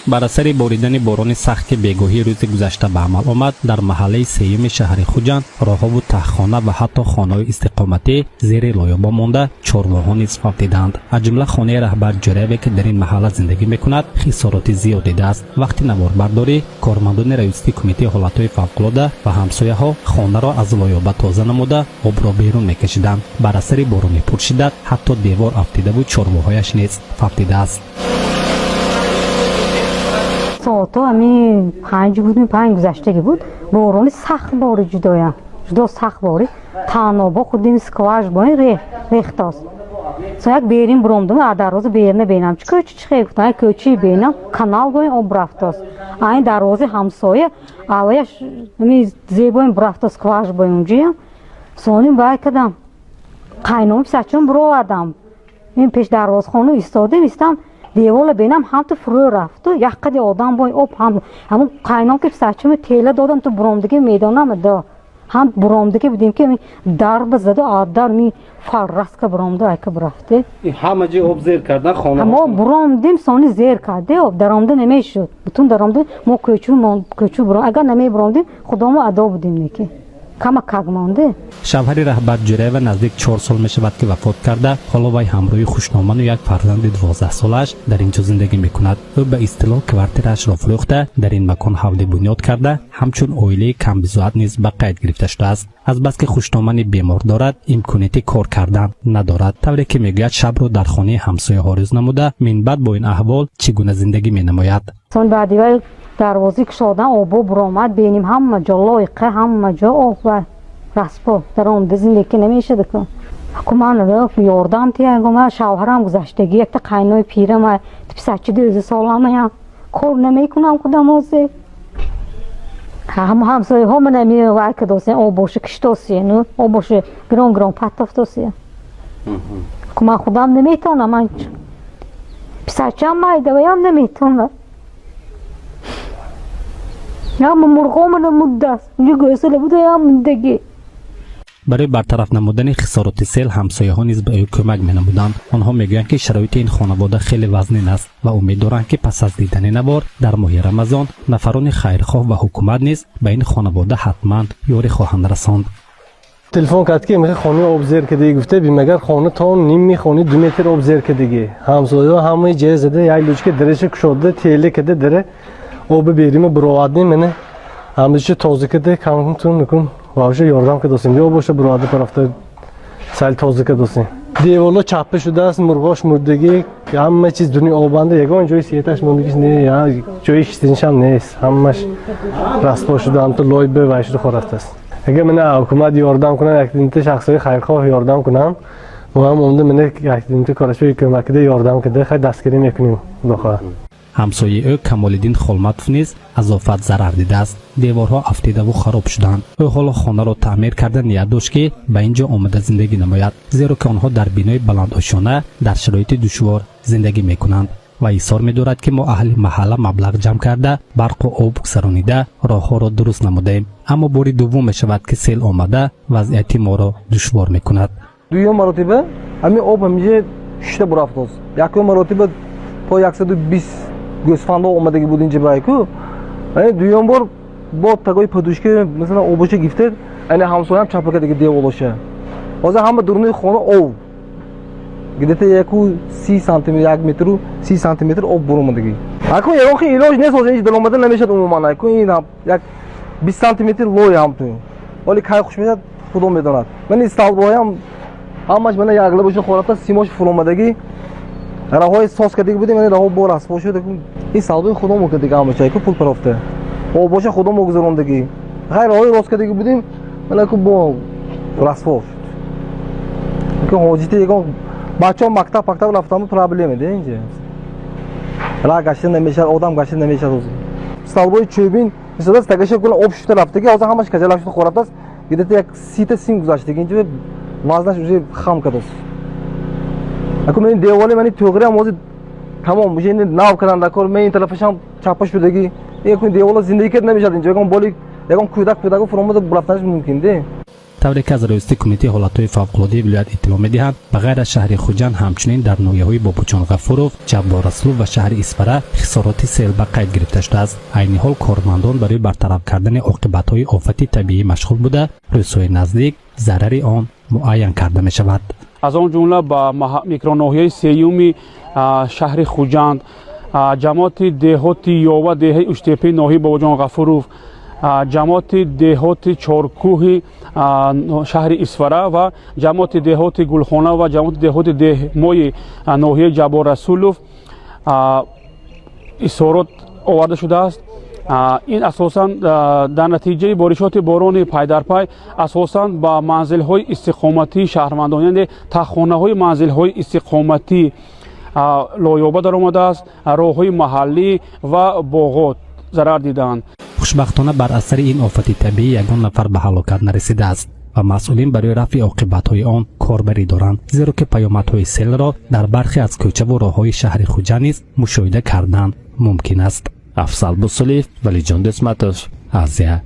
بر اثر باریدن باران سخت که بگاهی روز گذشته به عمل آمد در محله سیوم شهر خوجند راهها و تخخانه و حتی خانه‌های استقامتی زیر لایه‌ها مانده چهارراه‌ها نیز فوتیدند. از جمله خانه رهبر جریبی که در این محله زندگی میکند خسارات زیاد دیده است. وقتی نواربرداری کارمندان ریاست کمیته حالت‌های فوق‌العاده و همسایه‌ها خانه را از لایه‌ها تازه نموده آب را بیرون میکشیدند. بر اثر باران پرشدت حتی دیوار افتیده و چهارراه‌هایش نیز فوتیده است. ساعت همین 5 بود 5 گذشتگی بود باران سخت باری جدا سخت باری تنابا خودیم سکواش باید ریخت است یک بریم برامدم دروازه بیرون بینم چی خیلی کوچی بینم کانال باید آب رفت است این دروازه همسایه آویش می زیبایم برفت است سکواش باید اونجا سونیم باید کدام قینام سچم برو آدم این پیش دروازه خانه ایستادم دیوال بینم هم تو فرو رفت و یک قدی آدم بای آب همون قینام که سچم تیله دادم تو برامدگی میدانم دا هم برامدگی بدیم که درب زده آدر می فرست که برامده ای که برفته همه جی آب زیر کردن خانه ما برامدیم سانی زیر کرده آب درامده نمیشد بتون درامده ما کوچو برام اگر نمی برامدیم خدا ما ادا بودیم نیکی کما کاغ مانده. شوهر رهبر جریب نزدیک 4 سال می شود که وفات کرده. حالا وی همراه خوشنامان و یک فرزند 12 سالش در اینجا زندگی می کند. او به اصطلاح کوارترش را فروخته در این مکان حول بنیاد کرده. همچون اویله کم بزاعت نیز به قید گرفته شده است. از بس که خوشنامان بیمار دارد امکانیت کار کردن ندارد. طوری که میگوید شب را در خانه همسایه ها روز نموده. من بعد با این احوال چگونه زندگی می نماید. سن بعدی وی دروازه کشادن آب برآمد بینیم همه جا لایقه همه جا آب و رسپا در آن زندگی نمیشه دکن من را یاردم تیگم من شوهرم گذشتگی یک تا قینای پیرم و سچه 12 سالم هم کار نمیکنم خودم آزه همسایه ها من نمیوه که دوستین آب باشه کشتاسیه نه آب باشه گران پتافتاسیه که من خودم نمیتونم من سچه هم مایده و هم نمیتونم یا مرغامون مدت است یه گوساله بوده یا مندگی. برای برطرف نمودن خسارات سیل همسایه ها نیز به او کمک می نمودند. آنها میگویند که شرایط این خانواده خیلی وزنین است و امیدوارند که پس از دیدن نوار در ماه رمضان نفران خیرخواه و حکومت نیز به این خانواده حتما یاری خواهند رساند. تلفن کرد که میخواد خانه آب زیر کده گفته بی مگر خانه تا نیم میخونی 2 متر آب زیر کده همسایه همه جای زده یک لوچه درش کشوده تیله کده داره آب بیریم برآورده منه همش تازه کده کم تون میکن واژه یاردم که دوستیم یا باشه برآورده پرفته سال تازه که دوستیم دیوالا چپه شده است مرغاش مردگی همه چیز دنیا آبنده یگان جای سیتش موندگیش نه یا جای کشتنش هم نیست همش رسوا شده هم تو لای به وایش خورست است اگه من حکومت یاردم کنه یک دینت شخصی خیرخواه یاردم کنم و هم عمده من یک دینت کارشوی کمک ده یاردم کده خیلی دستگیری میکنیم بخواه همسایه او کمالالدین خلمتوف نیز از آفت ضرر دیده است. دیوارها افتیده و خراب شدند. او حالا خانه را تعمیر کرده نیت داشت که به اینجا آمده زندگی نماید زیرا که آنها در بینای بلندآشانه در شرایط دشوار زندگی میکنند و ایثار می‌دارد که ما اهل محله مبلغ جمع کرده برق و آب گذرانیده راهها را درست نمودیم اما باری دوم میشود که سیل آمده وضعیت ما را دشوار میکند. دوم مرتبه همین آب همیشه شته برفت است. یکم مرتبه تا 120 گوسفند اومدگی بود اینجا بایکو دوم بار با تگای پدوشکی مثلا آبش گرفته این همسایه هم چپه دیگه دیوالشه واسه همه درونه خونه آب گدته یکو 30 سانتی متر 1 متر و 30 سانتی متر آب برآمدگی اكو یه خیلی علاج نیست واسه دل اومده نمیشه عموما اكو این یک 20 سانتی متر لوی هم تو ولی کای خوش میاد خودم میداند من استال بایم همش من یاغله باشه خورات سیماش فرامدگی راههای ساز کردی بودیم من راه بار است باشه این سالوی خودم رو دیگه همه چای که پول پرافته او باشه خودم رو گذروندگی غیر راهی راست کردی بودیم من که با راسفوف که حاجیت یکم بچه‌ها مکتب رفتم پرابلم ده اینجا راه گشته نمیشه آدم گشته نمیشه روزی سالوی چوبین مثلا استگاش کلا آب شده رفتگی از همش کجا شده خورات است گیرته یک سیت سیم گذاشتگی اینجا وزنش روزی خام کرده اكو من دیوالی منی توغری موزی تمام میشه این ناو کردن دکار من این طرفش هم چپش شدگی یک دیوالا زندگی کرد نمیشه اینجا یکم بالی یکم کودک فراموش برفتنش ممکن ده. طوری که از رئیس کمیته حالتهای فوق‌العاده ولایت اطلاع می‌دهند بغیر از شهر خوجند همچنین در ناحیه‌های بابوچان غفورov جبار رسولov و شهر اسپره خسارات سیل به قید گرفته شده است. عین حال کارمندان برای برطرف کردن عاقبت‌های آفت طبیعی مشغول بوده روزهای نزدیک ضرر آن معین کرده می‌شود. از آن جمله با میکروناحیه سیومی شهر خوجند، جماعت دهات یاوه دهه اشتیپی ناحیه بابوجان غفورov، جماعت دهات چارکوه شهر اسفره و جماعت دهات گلخانه و جماعت دهات دهمای ناحیه جبار رسولov اسارات آورده شده است. این اساساً در نتیجه بارشات باران پای در پای اساساً با منزل‌های استقامتی شهروندان یعنی تخانه‌های منزل‌های استقامتی لایابه در آمده است. راه‌های محلی و باغات ضرر دیدند. خوشبختانه بر اثر این آفت طبیعی یگان نفر به هلاکت نرسیده است و مسئولین برای رفع عاقبت‌های آن کاربری دارند، زیرا که پیامدهای سیل را در برخی از کوچه و راه‌های شهر خوجند نیز مشاهده کردن ممکن است. افضل بوسلیف، ولی جان دسمتوف، آزیا.